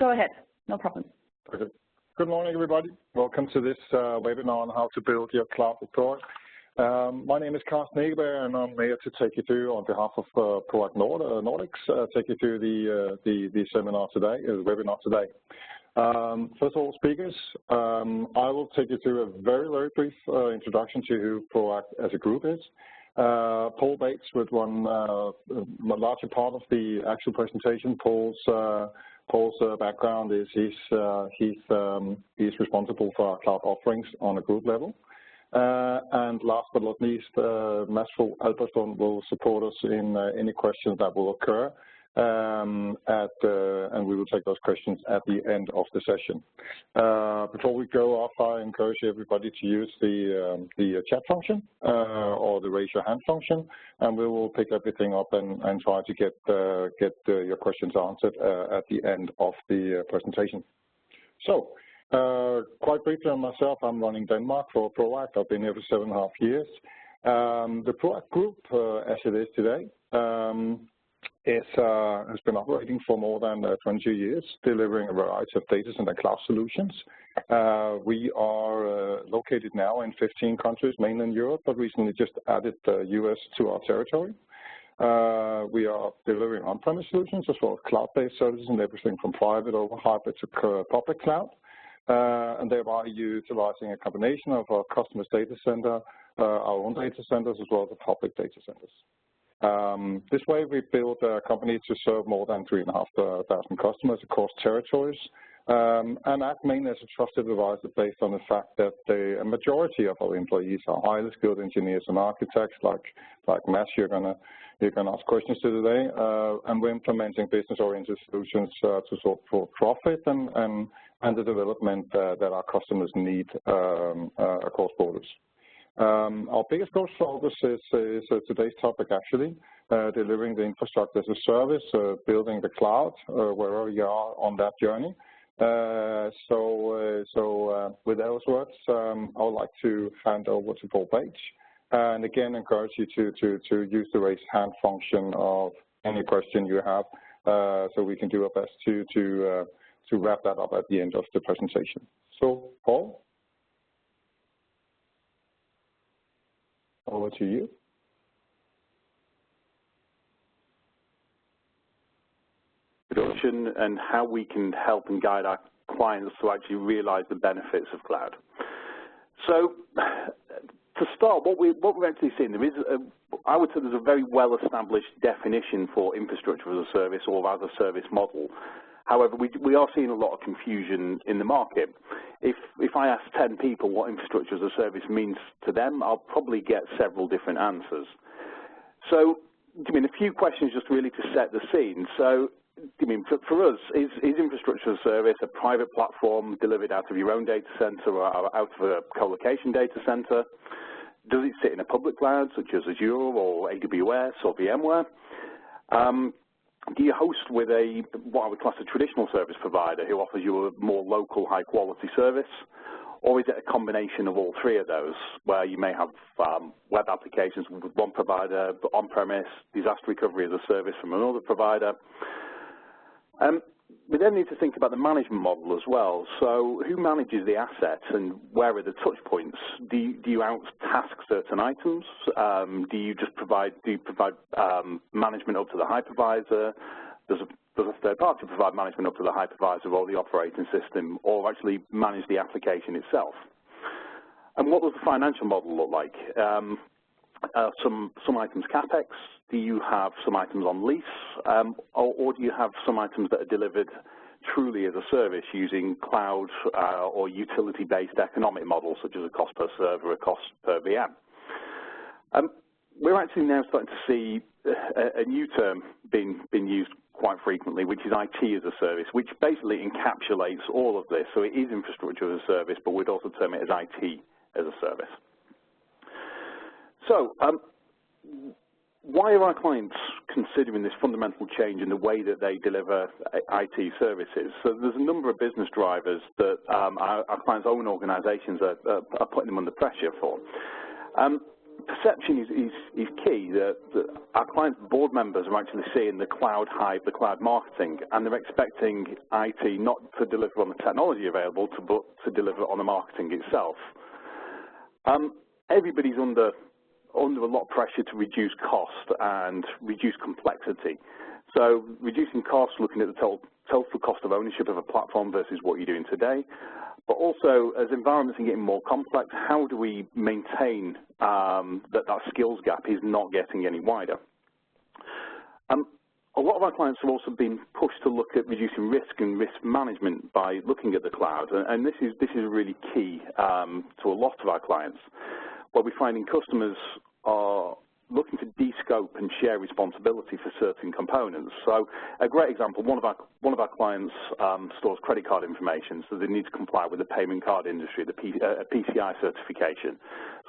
go ahead. No problem. Okay. Good morning, everybody. Welcome to this webinar on how to build your cloud report. My name is Carsten Egeberg, and I'm here to take you through, on behalf of Proact Nordics, take you through the seminar today, the webinar today. First of all, speakers, I will take you through a very, very brief introduction to who Proact as a group is. Paul Bates would run a larger part of the actual presentation. Paul's background is he's responsible for our cloud offerings on a group level. And last but not least, Mads Albertson will support us in any questions that will occur, and we will take those questions at the end of the session. Before we go off, I encourage everybody to use the chat function or the raise your hand function, and we will pick everything up and try to get your questions answered at the end of the presentation. So, quite briefly on myself, I'm running Denmark for Proact. I've been here for 7.5 years. The Proact group, as it is today, has been operating for more than 22 years, delivering a variety of data center cloud solutions. We are located now in 15 countries, mainly in Europe, but recently just added the US to our territory. We are delivering on-premise solutions as well as cloud-based services and everything from private over hybrid to public cloud. And thereby utilizing a combination of our customers' data center, our own data centers, as well as the public data centers. This way, we built a company to serve more than 3,500 customers across territories, and act mainly as a trusted advisor based on the fact that a majority of our employees are highly skilled engineers and architects, like Mads, you're gonna ask questions to today, and we're implementing business-oriented solutions to solve for profit and the development that our customers need across borders. Our biggest growth focus is today's topic, actually, delivering the infrastructure as a service, building the cloud, wherever you are on that journey. So with those words, I would like to hand over to Paul Bates, and again encourage you to use the raise hand function of any question you have, so we can do our best to wrap that up at the end of the presentation. So, Paul, over to you. Introduction and how we can help and guide our clients to actually realize the benefits of cloud. So, to start, what we're actually seeing, there is, I would say there's a very well-established definition for infrastructure as a service or as a service model. However, we are seeing a lot of confusion in the market. If I ask 10 people what infrastructure as a service means to them, I'll probably get several different answers. So, I mean, a few questions just really to set the scene. So, I mean, for us, is infrastructure as a service a private platform delivered out of your own data center or out of a co-location data center? Does it sit in a public cloud such as Azure or AWS or VMware? Do you host with what I would class a traditional service provider who offers you a more local, high-quality service? Or is it a combination of all three of those, where you may have web applications with one provider, but on-premise, disaster recovery as a service from another provider? We then need to think about the management model as well. So who manages the assets and where are the touch points? Do you out-task certain items? Do you provide management up to the hypervisor? Does a third party provide management up to the hypervisor or the operating system, or actually manage the application itself? And what does the financial model look like? Some items CapEx? Do you have some items on lease? Or do you have some items that are delivered truly as a service using cloud or utility-based economic models, such as a cost per server, a cost per VM? We're actually now starting to see a new term being used quite frequently, which is IT as a service, which basically encapsulates all of this. So it is infrastructure as a service, but we'd also term it as IT as a service. So, why are our clients considering this fundamental change in the way that they deliver IT services? So there's a number of business drivers that our clients' own organizations are putting them under pressure for. perception is key. That our clients' board members are actually seeing the cloud hype, the cloud marketing, and they're expecting IT not to deliver on the technology available, but to deliver on the marketing itself. Everybody's under a lot of pressure to reduce cost and reduce complexity. So reducing costs, looking at the total cost of ownership of a platform versus what you're doing today. But also, as environments are getting more complex, how do we maintain that skills gap is not getting any wider? A lot of our clients have also been pushed to look at reducing risk and risk management by looking at the cloud, and this is really key to a lot of our clients, where we're finding customers are looking to de-scope and share responsibility for certain components. So a great example, one of our clients stores credit card information, so they need to comply with the payment card industry, the PCI certification.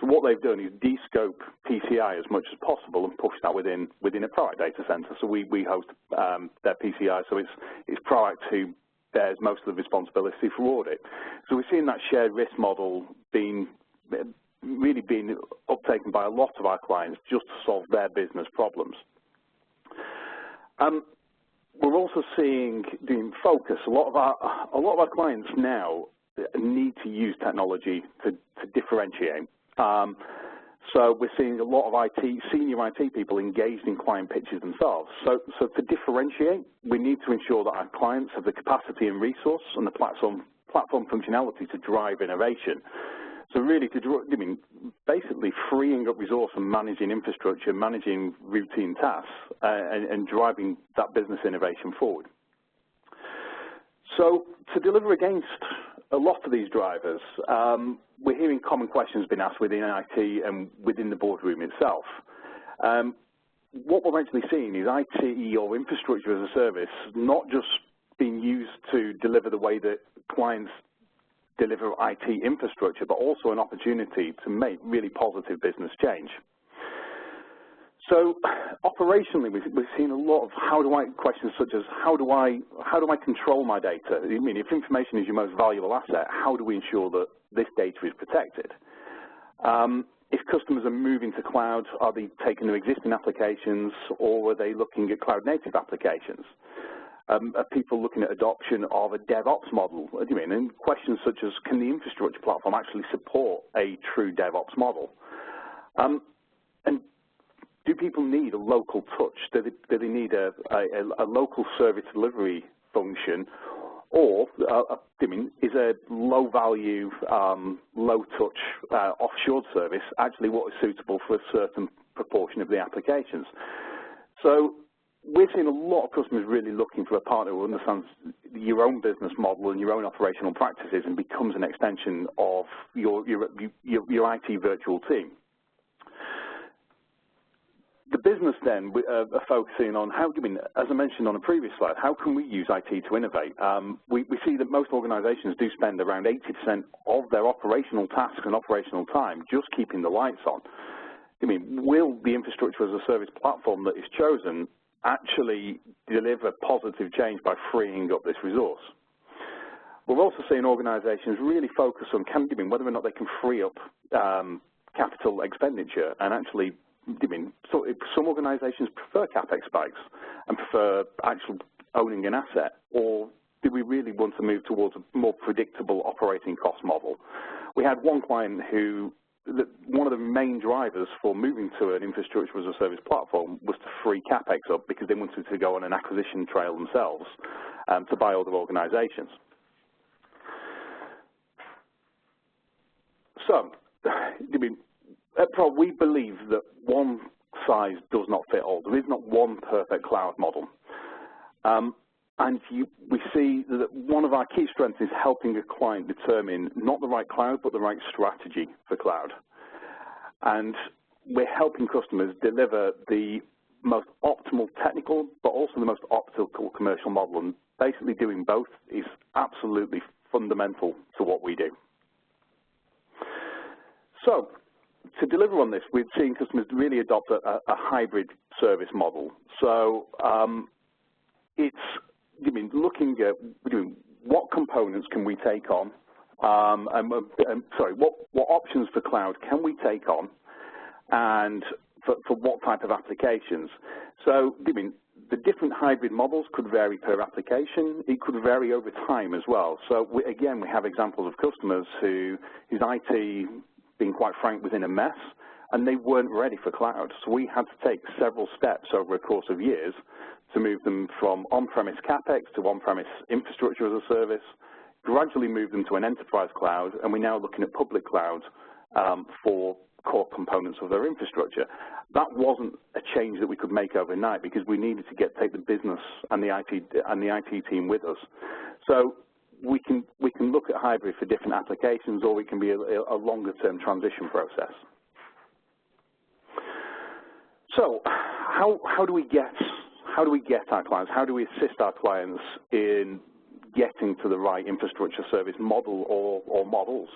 So what they've done is de-scope PCI as much as possible and push that within a Proact data center. So we host their PCI, so it's Proact who bears most of the responsibility for audit. So we're seeing that shared risk model really being uptaken by a lot of our clients just to solve their business problems. We're also seeing the focus. A lot of our clients now need to use technology to differentiate. So we're seeing a lot of senior IT people engaged in client pitches themselves. So to differentiate, we need to ensure that our clients have the capacity and resource and the platform functionality to drive innovation. So really, basically freeing up resource and managing infrastructure, managing routine tasks, and driving that business innovation forward. So to deliver against a lot of these drivers, we're hearing common questions being asked within IT and within the boardroom itself. What we're actually seeing is IT or infrastructure as a service not just being used to deliver the way that clients deliver IT infrastructure, but also an opportunity to make really positive business change. So operationally, we've seen a lot of questions such as how do I control my data? I mean, if information is your most valuable asset, how do we ensure that this data is protected? If customers are moving to cloud, are they taking their existing applications, or are they looking at cloud-native applications? Are people looking at adoption of a DevOps model? And questions such as, can the infrastructure platform actually support a true DevOps model? And do people need a local touch? Do they need a local service delivery function? Or, is a low-value, low-touch offshore service actually what is suitable for a certain proportion of the applications? So we're seeing a lot of customers really looking for a partner who understands your own business model and your own operational practices and becomes an extension of your IT virtual team. The business then are focusing on as I mentioned on a previous slide, how can we use IT to innovate? We see that most organizations do spend around 80% of their operational tasks and operational time just keeping the lights on. Will the infrastructure as a service platform that is chosen actually deliver positive change by freeing up this resource? We're also seeing organizations really focus on whether or not they can free up capital expenditure and actually, so some organizations prefer CapEx spikes and prefer actually owning an asset, or do we really want to move towards a more predictable operating cost model? We had one client who, one of the main drivers for moving to an infrastructure as a service platform was to free CapEx up because they wanted to go on an acquisition trail themselves to buy other organizations. So, at Pro, we believe that one size does not fit all. There is not one perfect cloud model. And we see that one of our key strengths is helping a client determine not the right cloud, but the right strategy for cloud. And we're helping customers deliver the most optimal technical, but also the most optimal commercial model. And basically doing both is absolutely fundamental to what we do. So, to deliver on this, we've seen customers really adopt a hybrid service model. So it's looking at what components can we take on, what options for cloud can we take on, and for what type of applications. So, I mean, the different hybrid models could vary per application. It could vary over time as well. So, again, we have examples of customers whose IT, being quite frank, was in a mess, and they weren't ready for cloud. So we had to take several steps over a course of years to move them from on-premise CapEx to on-premise infrastructure as a service, gradually move them to an enterprise cloud, and we're now looking at public cloud for core components of their infrastructure. That wasn't a change that we could make overnight because we needed to take the business and the IT team with us. So we can look at hybrid for different applications, or it can be a longer-term transition process. So how do we get our clients? How do we assist our clients in getting to the right infrastructure service model or models?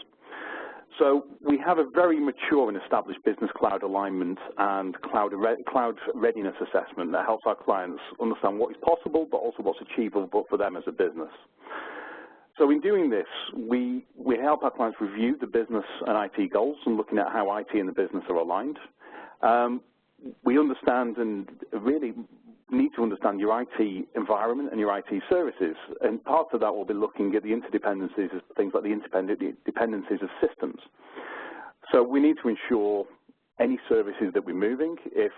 So we have a very mature and established business cloud alignment and cloud readiness assessment that helps our clients understand what is possible, but also what's achievable for them as a business. So in doing this, we help our clients review the business and IT goals and looking at how IT and the business are aligned. We understand and really need to understand your IT environment and your IT services, and part of that will be looking at the interdependencies of things like the dependencies of systems. So we need to ensure any services that we're moving, if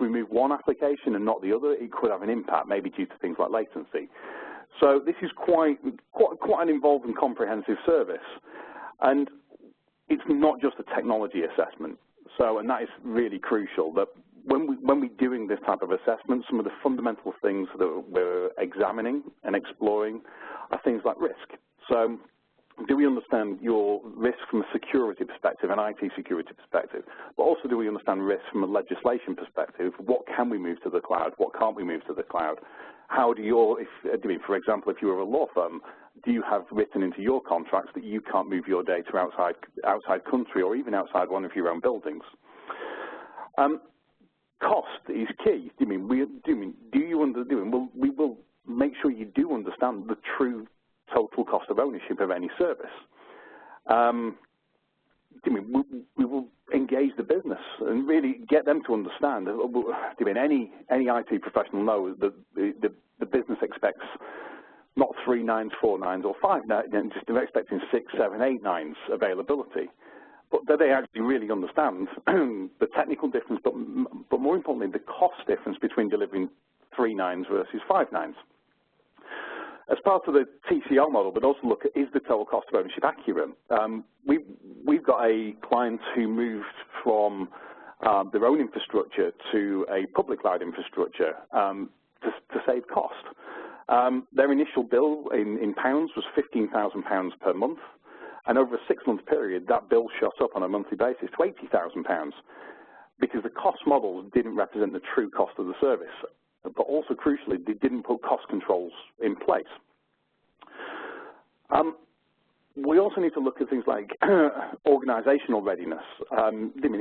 we move one application and not the other, it could have an impact, maybe due to things like latency. So this is quite an involved and comprehensive service, and it's not just a technology assessment. So, and that is really crucial, that when we're doing this type of assessment, some of the fundamental things that we're examining and exploring are things like risk. So do we understand your risk from a security perspective, an IT security perspective, but also do we understand risk from a legislation perspective? What can we move to the cloud? What can't we move to the cloud? How do for example, if you were a law firm, do you have written into your contracts that you can't move your data outside country or even outside one of your own buildings? Cost is key. We will make sure you do understand the true total cost of ownership of any service. We will engage the business and really get them to understand. Any IT professional knows that the business expects not 3 nines, 4 nines, or 5 nines, just they're expecting 6, 7, 8 nines availability. But that they actually really understand the technical difference, but more importantly, the cost difference between delivering 3 nines versus 5 nines. As part of the TCO model, but also look at, is the total cost of ownership accurate? We've got a client who moved from their own infrastructure to a public cloud infrastructure to save cost. Their initial bill in pounds was £15,000 per month, and over a 6-month period, that bill shot up on a monthly basis to £80,000 because the cost models didn't represent the true cost of the service. But also crucially, they didn't put cost controls in place. We also need to look at things like organizational readiness.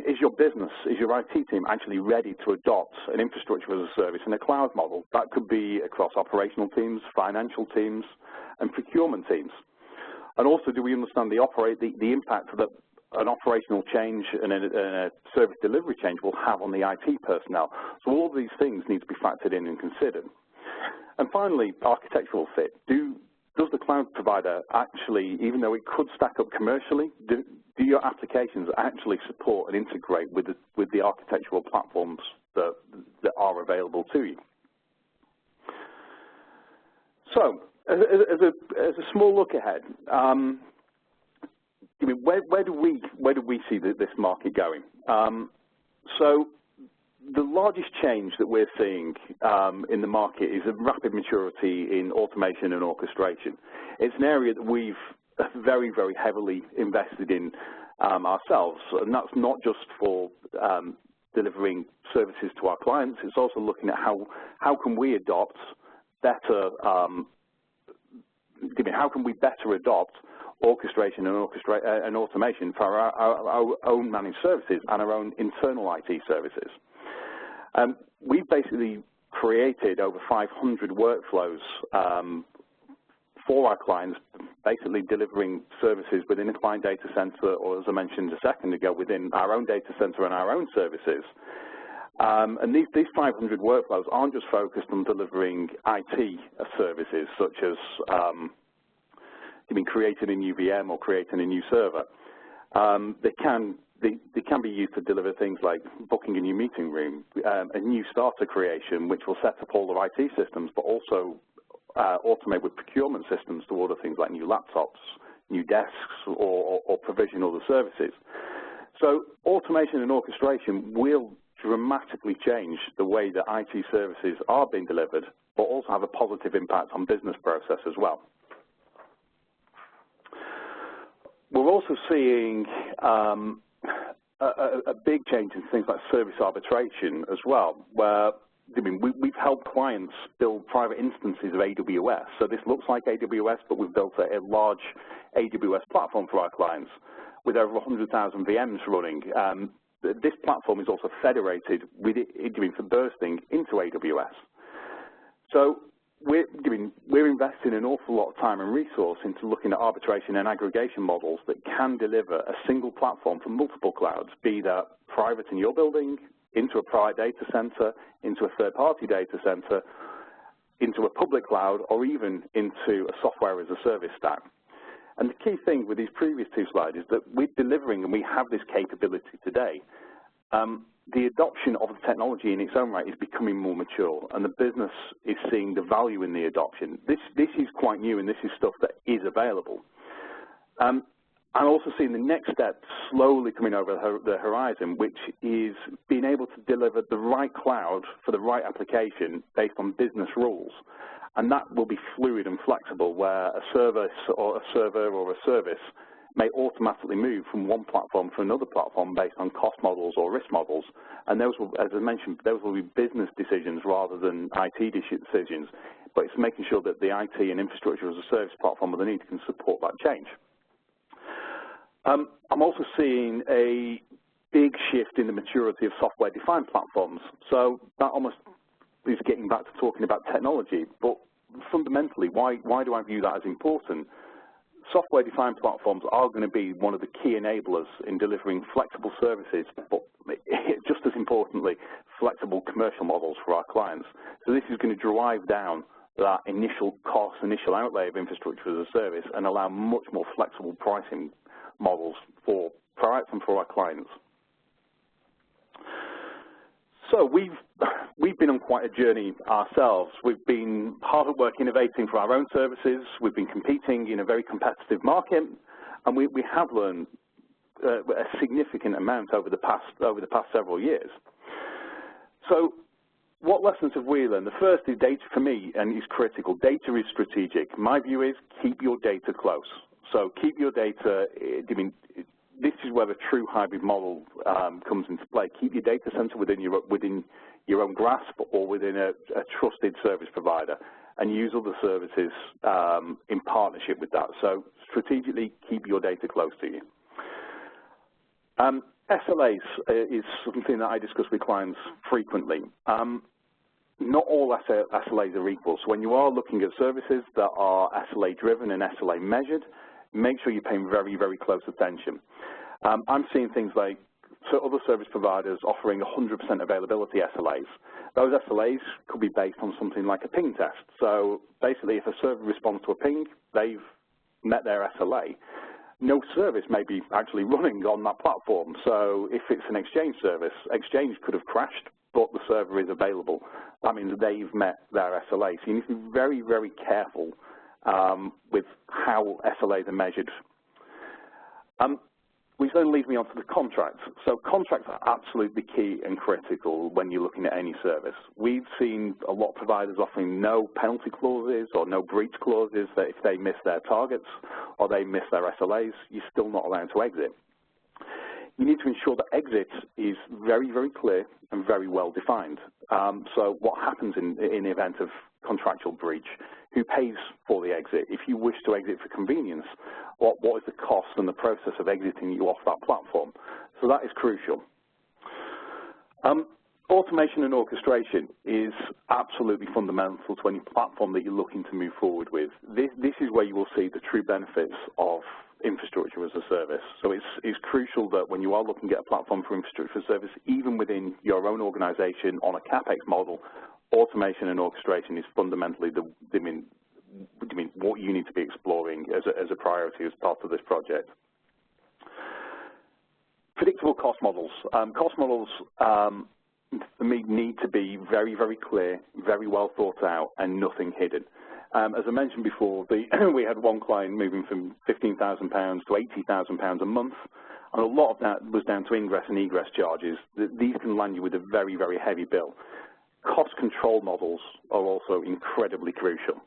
Is your business, is your IT team actually ready to adopt an infrastructure as a service in a cloud model? That could be across operational teams, financial teams, and procurement teams. And also, do we understand the impact that an operational change and a service delivery change will have on the IT personnel? So all of these things need to be factored in and considered. And finally, architectural fit. Does the cloud provider actually, even though it could stack up commercially, do your applications actually support and integrate with the architectural platforms that are available to you? So, as a small look ahead, where do we see this market going? So the largest change that we're seeing in the market is a rapid maturity in automation and orchestration. It's an area that we've very, very heavily invested in ourselves, and that's not just for delivering services to our clients. It's also looking at how can we adopt better, how can we better adopt orchestration and automation for our own managed services and our own internal IT services. We've basically created over 500 workflows for our clients basically delivering services within a client data center, or as I mentioned a second ago, within our own data center and our own services. And these 500 workflows aren't just focused on delivering IT services, such as creating a new VM or creating a new server. They can be used to deliver things like booking a new meeting room, a new starter creation, which will set up all the IT systems, but also automate with procurement systems to order things like new laptops, new desks, or provision other services. So automation and orchestration will dramatically change the way that IT services are being delivered, but also have a positive impact on business process as well. We're also seeing a big change in things like service arbitration as well, where we've helped clients build private instances of AWS. So this looks like AWS, but we've built a large AWS platform for our clients with over 100,000 VMs running. This platform is also federated with it for bursting into AWS. So we're investing an awful lot of time and resource into looking at arbitration and aggregation models that can deliver a single platform for multiple clouds, be that private in your building, into a private data center, into a third-party data center, into a public cloud, or even into a software as a service stack. And the key thing with these previous two slides is that we're delivering, and we have this capability today. The adoption of the technology in its own right is becoming more mature, and the business is seeing the value in the adoption. This is quite new, and this is stuff that is available. I'm also seeing the next step slowly coming over the horizon, which is being able to deliver the right cloud for the right application based on business rules. And that will be fluid and flexible, where a service or a server or a service may automatically move from one platform to another platform based on cost models or risk models. And those will, as I mentioned, those will be business decisions rather than IT decisions. But it's making sure that the IT and infrastructure as a service platform underneath can support that change. I'm also seeing a big shift in the maturity of software-defined platforms. So that almost is getting back to talking about technology, but fundamentally, why do I view that as important? Software-defined platforms are going to be one of the key enablers in delivering flexible services, but just as importantly, flexible commercial models for our clients. So this is going to drive down that initial cost, initial outlay of infrastructure as a service, and allow much more flexible pricing models for products and for our clients. So we've been on quite a journey ourselves. We've been hard at work innovating for our own services. We've been competing in a very competitive market, and we have learned a significant amount over the past several years. So what lessons have we learned? The first is data for me, and is critical. Data is strategic. My view is keep your data close. So keep your data, this is where the true hybrid model comes into play. Keep your data center within your own grasp or within a trusted service provider, and use other services in partnership with that. So strategically keep your data close to you. SLAs is something that I discuss with clients frequently. Not all SLAs are equal. So when you are looking at services that are SLA driven and SLA measured, make sure you're paying very, very close attention. I'm seeing things like other service providers offering 100% availability SLAs. Those SLAs could be based on something like a ping test. So basically, if a server responds to a ping, they've met their SLA. No service may be actually running on that platform. So if it's an Exchange service, Exchange could have crashed, but the server is available. That means they've met their SLA. So you need to be very, very careful with how SLAs are measured. Which then leads me on to the contracts. So contracts are absolutely key and critical when you're looking at any service. We've seen a lot of providers offering no penalty clauses or no breach clauses, that if they miss their targets or they miss their SLAs, you're still not allowed to exit. You need to ensure that exit is very, very clear and very well defined. So what happens in the event of contractual breach? Who pays for the exit? If you wish to exit for convenience, what is the cost and the process of exiting you off that platform? So that is crucial. automation and orchestration is absolutely fundamental to any platform that you're looking to move forward with. This is where you will see the true benefits of infrastructure as a service. So it's crucial that when you are looking at a platform for infrastructure as a service, even within your own organization on a CapEx model, automation and orchestration is fundamentally what you need to be exploring as a priority as part of this project. Predictable cost models. Cost models, for me, need to be very, very clear, very well thought out, and nothing hidden. As I mentioned before, we had one client moving from £15,000 to £80,000 a month, and a lot of that was down to ingress and egress charges. These can land you with a very, very heavy bill. Cost control models are also incredibly crucial.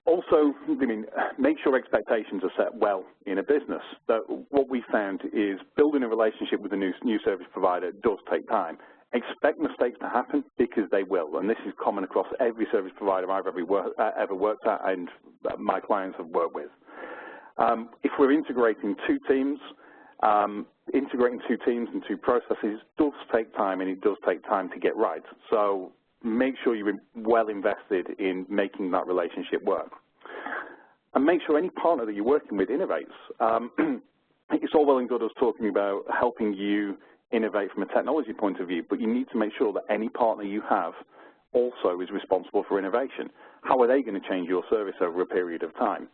Also, make sure expectations are set well in a business. What we found is building a relationship with a new service provider does take time. Expect mistakes to happen because they will, and this is common across every service provider I've ever worked at and my clients have worked with. If we're integrating two teams and two processes does take time, and it does take time to get right. So make sure you're well invested in making that relationship work. And make sure any partner that you're working with innovates. It's all well and good us talking about helping you innovate from a technology point of view, but you need to make sure that any partner you have also is responsible for innovation. How are they going to change your service over a period of time?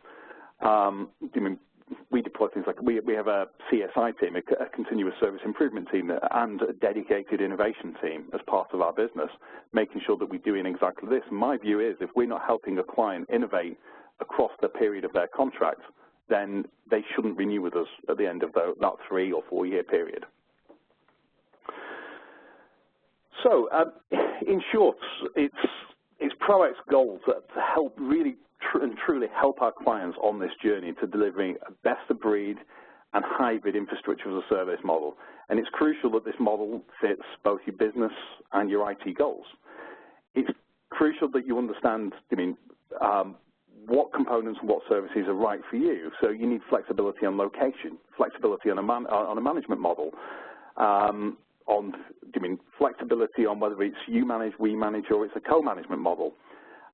We deploy things like, we have a CSI team, a continuous service improvement team, and a dedicated innovation team as part of our business, making sure that we're doing exactly this. And my view is if we're not helping a client innovate across the period of their contract, then they shouldn't renew with us at the end of that 3 or 4 year period. So, in short, it's ProAct's goal to help really and truly help our clients on this journey to delivering a best-of-breed and hybrid infrastructure as a service model. And it's crucial that this model fits both your business and your IT goals. It's crucial that you understand, what components and what services are right for you. So you need flexibility on location, flexibility on a management model, flexibility on whether it's you manage, we manage, or it's a co-management model.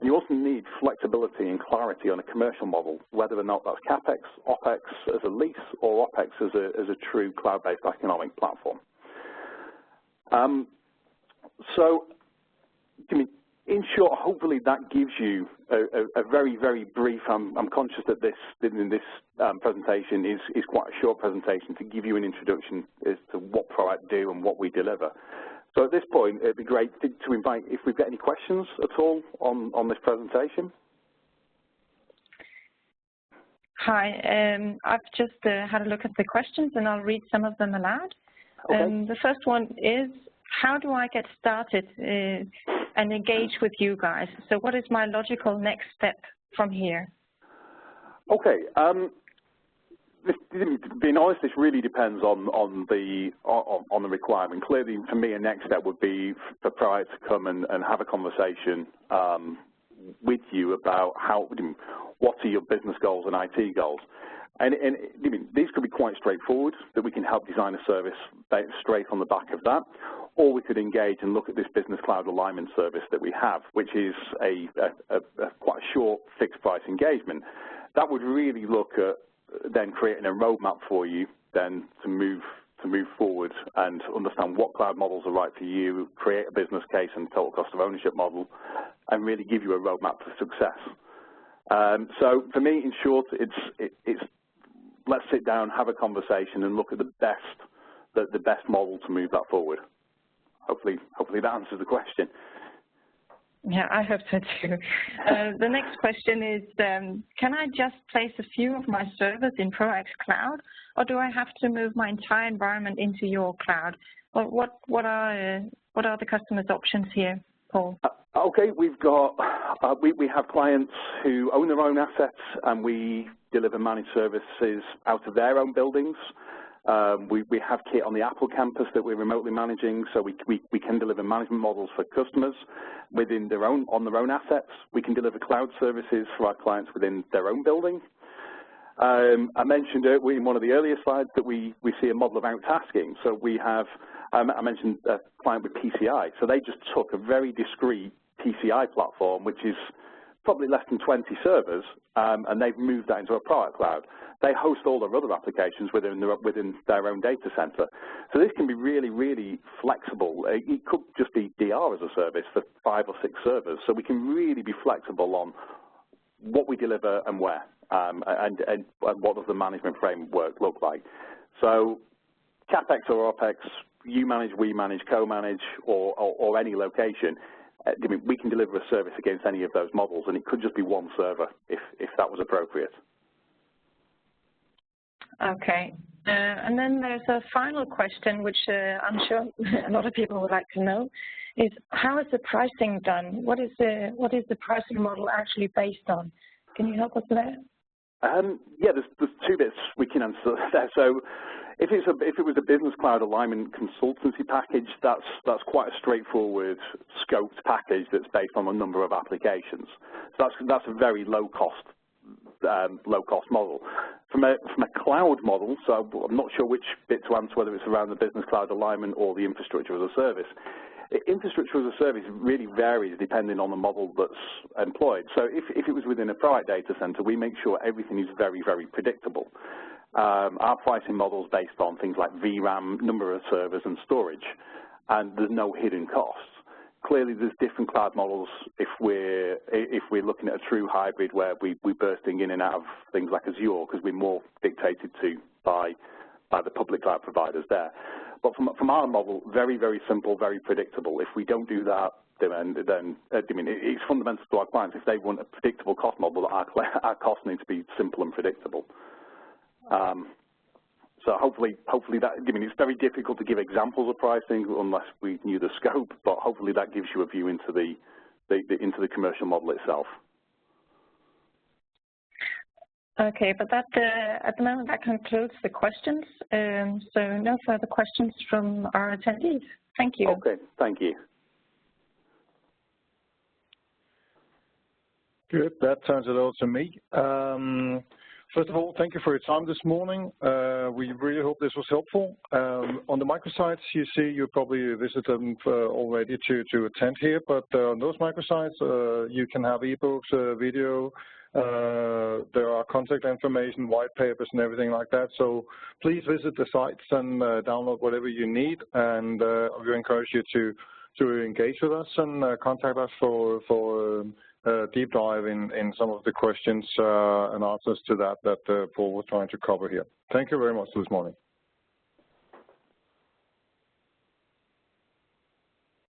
And you also need flexibility and clarity on a commercial model, whether or not that's CapEx, OpEx as a lease, or OpEx as a true cloud-based economic platform. In short, hopefully that gives you a very, very brief, I'm conscious that this presentation is quite a short presentation to give you an introduction as to what ProAct do and what we deliver. So at this point, it'd be great to invite, if we've got any questions at all on this presentation. Hi, I've just had a look at the questions and I'll read some of them aloud. Okay. The first one is, how do I get started and engage with you guys? So what is my logical next step from here? Okay. Being honest, this really depends on the requirement. Clearly, for me, a next step would be for ProAct to come and have a conversation with you about what are your business goals and IT goals. And these could be quite straightforward, that we can help design a service straight on the back of that, or we could engage and look at this business cloud alignment service that we have, which is a quite a short fixed price engagement. That would really look at then creating a roadmap for you then to move forward and understand what cloud models are right for you, create a business case and total cost of ownership model, and really give you a roadmap for success. So for me, in short, it's let's sit down, have a conversation, and look at the best model to move that forward. Hopefully that answers the question. Yeah, I hope so too. The next question is, can I just place a few of my servers in ProAct's cloud, or do I have to move my entire environment into your cloud? Or what are the customer's options here, Paul? Okay, we've got we have clients who own their own assets, and we deliver managed services out of their own buildings. We have kit on the Apple campus that we're remotely managing, so we can deliver management models for customers on their own assets. We can deliver cloud services for our clients within their own building. I mentioned in one of the earlier slides that we see a model of outtasking. So we have, I mentioned a client with PCI. So they just took a very discrete PCI platform, which is probably less than 20 servers, and they've moved that into a product cloud. They host all their other applications within their own data center. So this can be really, really flexible. It could just be DR as a service for 5 or 6 servers. So we can really be flexible on what we deliver and where, and what does the management framework look like. So CapEx or OpEx, you manage, we manage, co-manage, or any location. I mean, we can deliver a service against any of those models, and it could just be one server if that was appropriate. Okay. And then there's a final question, which I'm sure a lot of people would like to know, is how is the pricing done? What is the pricing model actually based on? Can you help us with that? Yeah, there's 2 bits we can answer there. So if it was a business cloud alignment consultancy package, that's quite a straightforward scoped package that's based on a number of applications. So that's a very low cost model. From a cloud model, so I'm not sure which bit to answer, whether it's around the business cloud alignment or the infrastructure as a service. Infrastructure as a service really varies depending on the model that's employed. So if it was within a private data center, we make sure everything is very, very predictable. Our pricing model is based on things like VRAM, number of servers, and storage, and there's no hidden costs. Clearly, there's different cloud models if we're looking at a true hybrid where we're bursting in and out of things like Azure because we're more dictated to by the public cloud providers there. But from our model, very, very simple, very predictable. If we don't do that, then I mean, it's fundamental to our clients. If they want a predictable cost model, our costs need to be simple and predictable. So hopefully that, I mean, it's very difficult to give examples of pricing unless we knew the scope, but hopefully that gives you a view into the commercial model itself. Okay, but that at the moment that concludes the questions. So no further questions from our attendees. Thank you. Okay, thank you. Good, that turns it over to me. First of all, thank you for your time this morning. We really hope this was helpful. On the microsites you see, you probably visited them already to attend here, but on those microsites you can have ebooks, video, there are contact information, white papers and everything like that. So please visit the sites and download whatever you need, and we encourage you to engage with us and contact us for deep dive in some of the questions and answers to that Paul was trying to cover here. Thank you very much this morning.